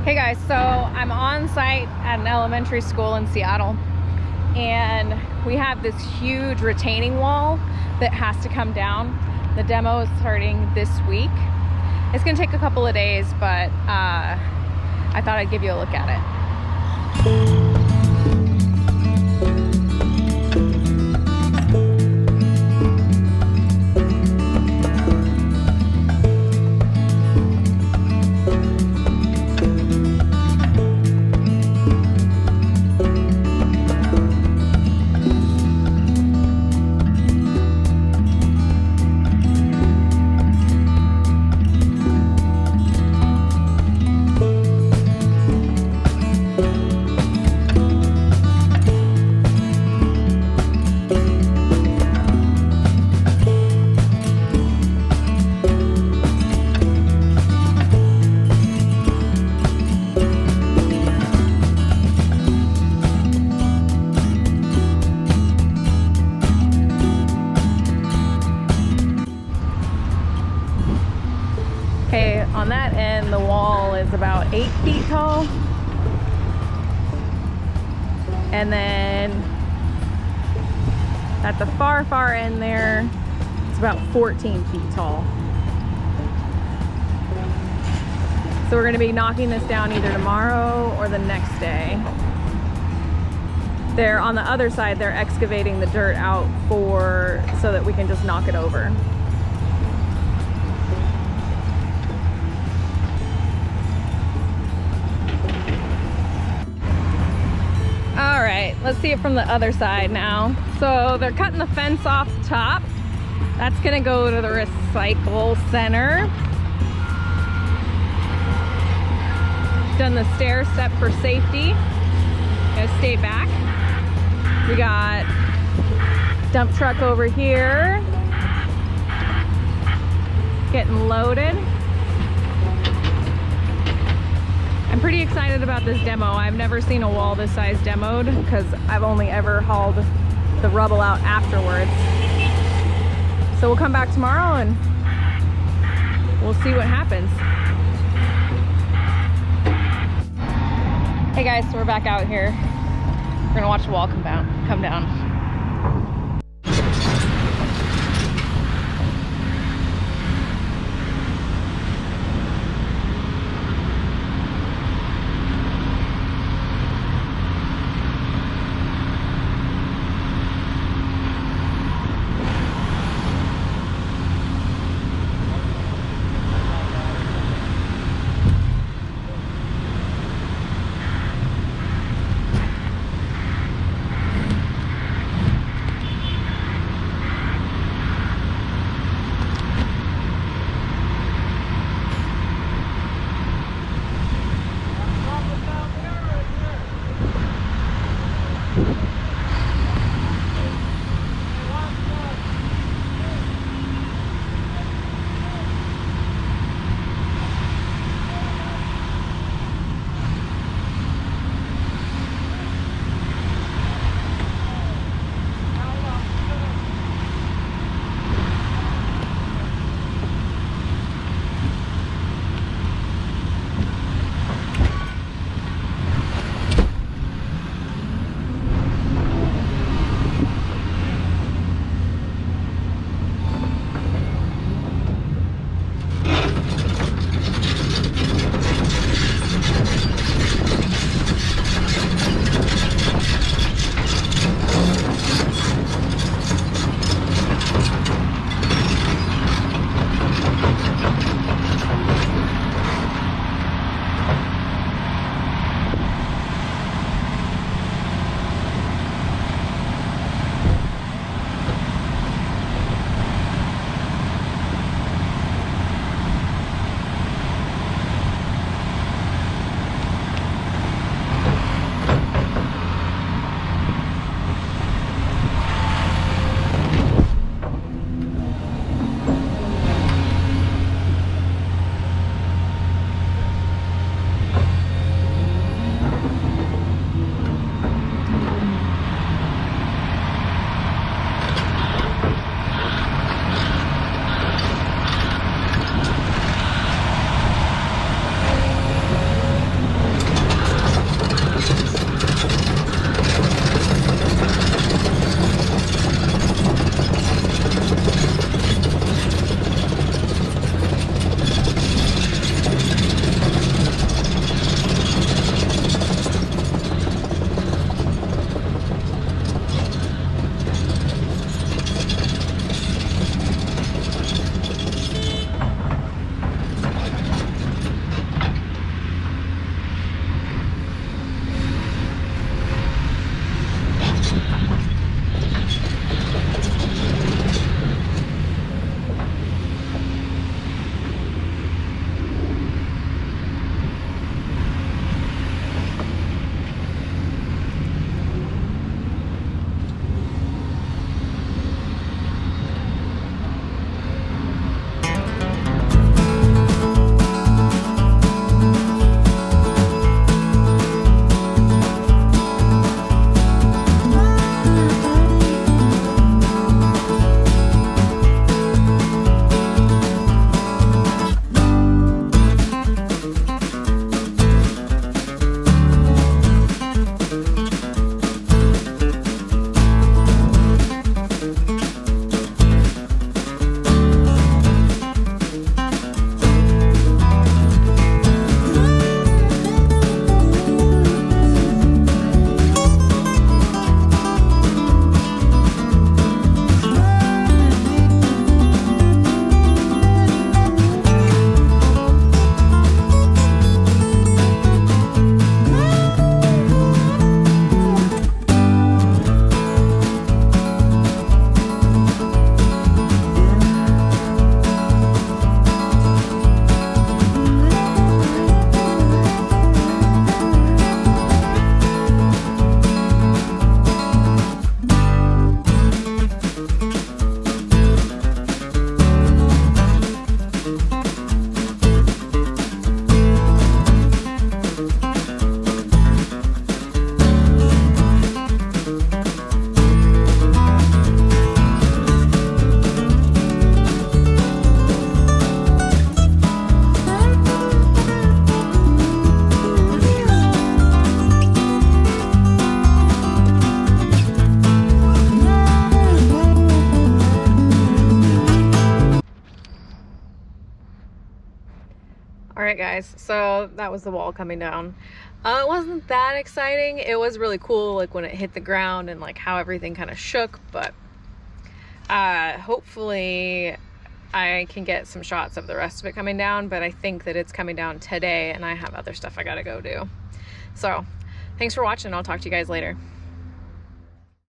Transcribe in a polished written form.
Hey guys, so I'm on site at an elementary school in Seattle, and we have this huge retaining wall that has to come down. The demo is starting this week. It's gonna take a couple of days, but I thought I'd give you a look at it. Okay, on that end, the wall is about 8 feet tall. And then at the far end there, it's about 14 feet tall. So we're gonna be knocking this down either tomorrow or the next day. There, on the other side, they're excavating the dirt out so that we can just knock it over. All right, let's see it from the other side now. So they're cutting the fence off the top. That's gonna go to the recycle center. Done the stair step for safety. Gotta stay back. We got dump truck over here, getting loaded. I'm pretty excited about this demo. I've never seen a wall this size demoed because I've only ever hauled the rubble out afterwards. So we'll come back tomorrow and we'll see what happens. Hey guys, so we're back out here. We're gonna watch the wall come down. right, guys, so that was the wall coming down. It wasn't that exciting. It was really cool, like when it hit the ground and like how everything kind of shook, but hopefully I can get some shots of the rest of it coming down, but I think that it's coming down today and I have other stuff I gotta go do. So thanks for watching. I'll talk to you guys later.